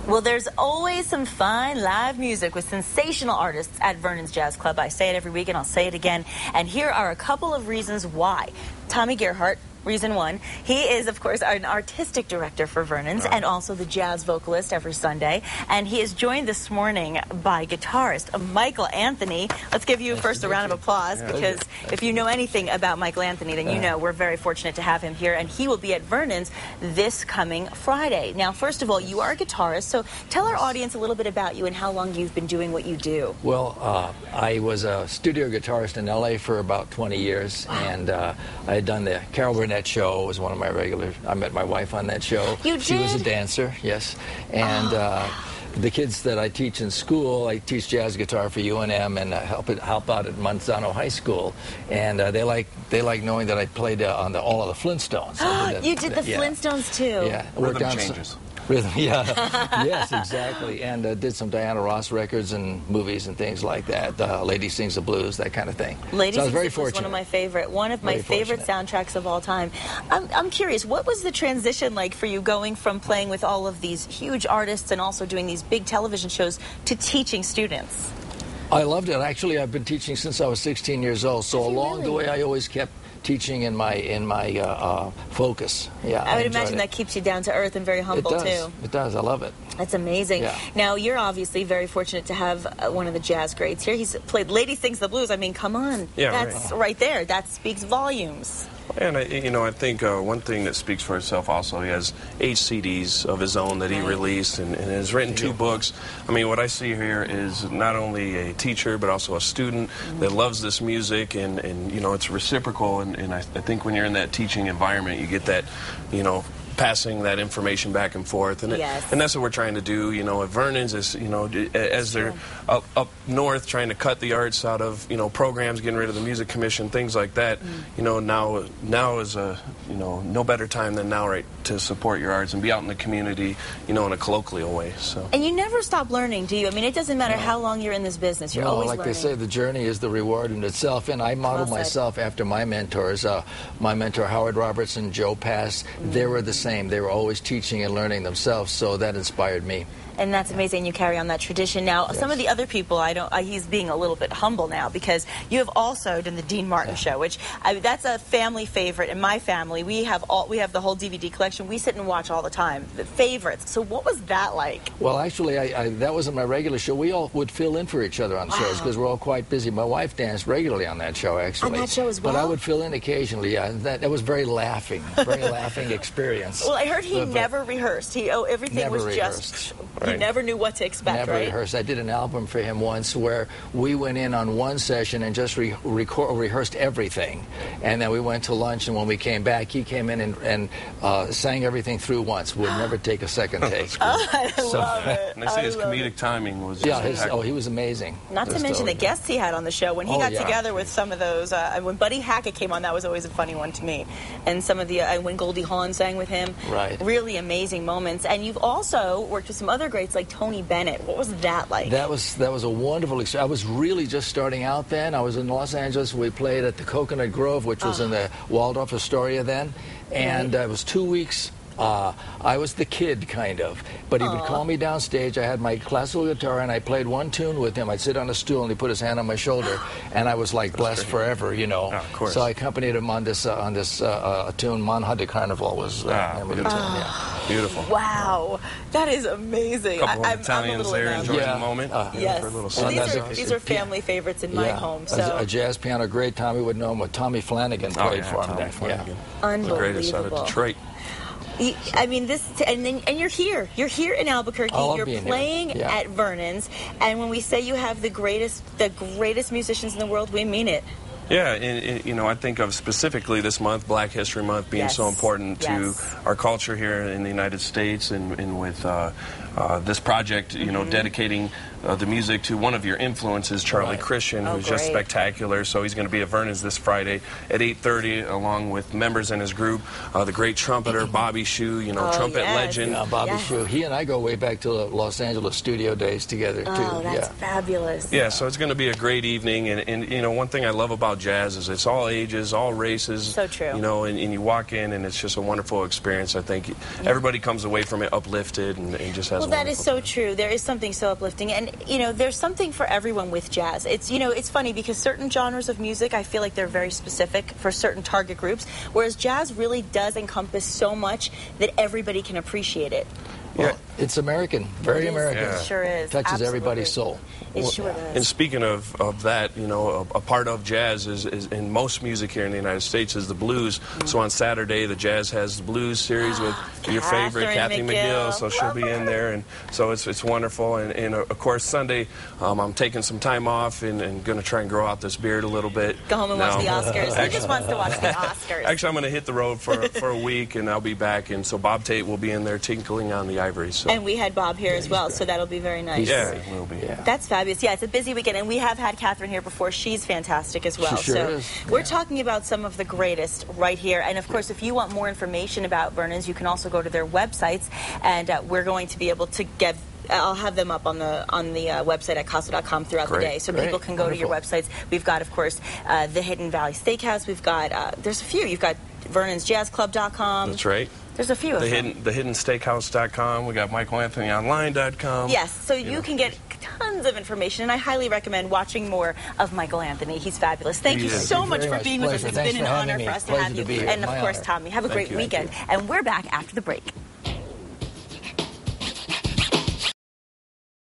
Well, there's always some fine live music with sensational artists at Vernon's Jazz Club. I say it every week, and I'll say it again. And here are a couple of reasons why. Tommy Gerhardt, reason one. He is, of course, an artistic director for Vernon's and also the jazz vocalist every Sunday. And he is joined this morning by guitarist Michael Anthony. Let's give you first a round of applause, because if you know anything about Michael Anthony, then you know we're very fortunate to have him here. And he will be at Vernon's this coming Friday. Now, first of all, you are a guitarist, so tell our audience a little bit about you and how long you've been doing what you do. Well, I was a studio guitarist in L.A. for about 20 years, and I had done the Carol Burnett show. Was one of my regulars. I met my wife on that show. You did? She was a dancer, yes. And the kids that I teach in school, I teach jazz guitar for UNM and help out at Manzano High School. And they like knowing that I played on all of the Flintstones. You did the Flintstones too. Yeah, Rhythm changes. Rhythm, yeah. Yes, exactly. And did some Diana Ross records and movies and things like that. Lady Sings the Blues, that kind of thing. Lady Sings the Blues was one of my favorite soundtracks of all time. I'm curious, what was the transition like for you, going from playing with all of these huge artists and also doing these big television shows to teaching students? I loved it. Actually, I've been teaching since I was 16 years old. So along the way, I always kept teaching in my focus. Yeah, I would imagine that keeps you down to earth and very humble too. It does. I love it. That's amazing. Yeah. Now, you're obviously very fortunate to have one of the jazz greats here. He's played Lady Sings the Blues. I mean, come on. Yeah, that's right there. That speaks volumes. And I think one thing that speaks for itself also, he has 8 CDs of his own that he released and has written 2 books. I mean, what I see here is not only a teacher but also a student that loves this music, and it's reciprocal, and I think when you're in that teaching environment, you get that, passing that information back and forth, and and that's what we're trying to do. At Vernon's is as they're up north trying to cut the arts out of programs, getting rid of the music commission, things like that. Now is no better time than now, right, to support your arts and be out in the community, in a colloquial way. So. And you never stop learning, do you? I mean, it doesn't matter how long you're in this business. You're always like learning. They say, the journey is the reward in itself. And I model myself after my mentors. My mentor Howard Roberts and Joe Pass. They were the same. They were always teaching and learning themselves, so that inspired me. And that's amazing. You carry on that tradition. Now, some of the other people, he's being a little bit humble now, because you have also done the Dean Martin show, which that's a family favorite. In my family, we have the whole DVD collection. We sit and watch all the time. The favorites. So what was that like? Well, actually, that wasn't my regular show. We all would fill in for each other on shows because we're all quite busy. My wife danced regularly on that show, actually. On that show as well? But I would fill in occasionally, yeah. That was very laughing experience. Well, I heard he never rehearsed. Everything was just... You never knew what to expect, Never rehearsed. I did an album for him once where we went in on one session and just rehearsed everything. And then we went to lunch, and when we came back, he came in and sang everything through once. Would never take a second take. I love it. And I see his comedic timing was he was amazing. Not to mention the guests he had on the show. When he got together with some of those, when Buddy Hackett came on, that was always a funny one to me. And some of the, when Goldie Hawn sang with him. Right. Really amazing moments. And you've also worked with some other greats like Tony Bennett. What was that like? That was a wonderful experience. I was really just starting out then. I was in Los Angeles. We played at the Coconut Grove, which was in the Waldorf Astoria then. And it was 2 weeks. I was the kid, kind of. But he would call me downstage. I had my classical guitar, and I played one tune with him. I'd sit on a stool, and he'd put his hand on my shoulder, and I was like blessed forever, of course. So I accompanied him on this tune. Manha de Carnival was the name of the tune. Beautiful. Wow. That is amazing. A couple of Italians there enjoying the moment. Yes. For a little these are family favorites in my home. So. A jazz piano great. Tommy would know him. What Tommy Flanagan played for him. Unbelievable. The greatest out of Detroit. I mean, and you're here. You're here in Albuquerque. You're playing at Vernon's, and when we say you have the greatest musicians in the world, we mean it. Yeah, and I think of specifically this month, Black History Month, being so important to our culture here in the United States, and with this project, dedicating the music to one of your influences, Charlie Christian, who's just spectacular. So he's going to be at Vernon's this Friday at 8:30, along with members in his group, the great trumpeter Bobby Shue, trumpet legend. Bobby Shue. He and I go way back to the Los Angeles studio days together too. Oh, that's fabulous. Yeah, so it's going to be a great evening, and one thing I love about about jazz is it's all ages, all races. So true. You know, and you walk in and it's just a wonderful experience. I think everybody comes away from it uplifted and just has. Well, that is so true. There is something so uplifting, and you know, there's something for everyone with jazz. It's, you know, it's funny because certain genres of music, I feel like they're very specific for certain target groups, whereas jazz really does encompass so much that everybody can appreciate it. Well, it's American, very American. It sure is. Touches Absolutely. everybody's soul. It sure does. And speaking of that, you know, a part of jazz is in most music here in the United States is the blues. So on Saturday, the Jazz has the blues series with your favorite Kathy McGill. So she'll be in there, and so it's wonderful. And of course Sunday, I'm taking some time off and going to try and grow out this beard a little bit. Go home and watch the Oscars. Who just wants to watch the Oscars? Actually, I'm going to hit the road for a week, and I'll be back. And so Bob Tate will be in there tinkling on the ivory. So. And we had Bob here as well, so that'll be very nice. Yeah, it will be. Yeah. That's fabulous. Yeah, it's a busy weekend, and we have had Catherine here before. She's fantastic as well. She sure so is. We're talking about some of the greatest right here. And of course, if you want more information about Vernon's, you can also go to their websites, and we're going to be able to get. I'll have them up on the website at Casa.com throughout the day, so people can go to your websites. We've got, of course, the Hidden Valley Steakhouse. We've got there's a few. You've got VernonsJazzClub.com. That's right. There's a few of them. TheHiddenSteakhouse.com. We got MichaelAnthonyOnline.com. Yes, so you can get tons of information, and I highly recommend watching more of Michael Anthony. He's fabulous. Thank you so much for being with us. It's been an honor for us to have you. And of course, Tommy, have a great weekend. And we're back after the break.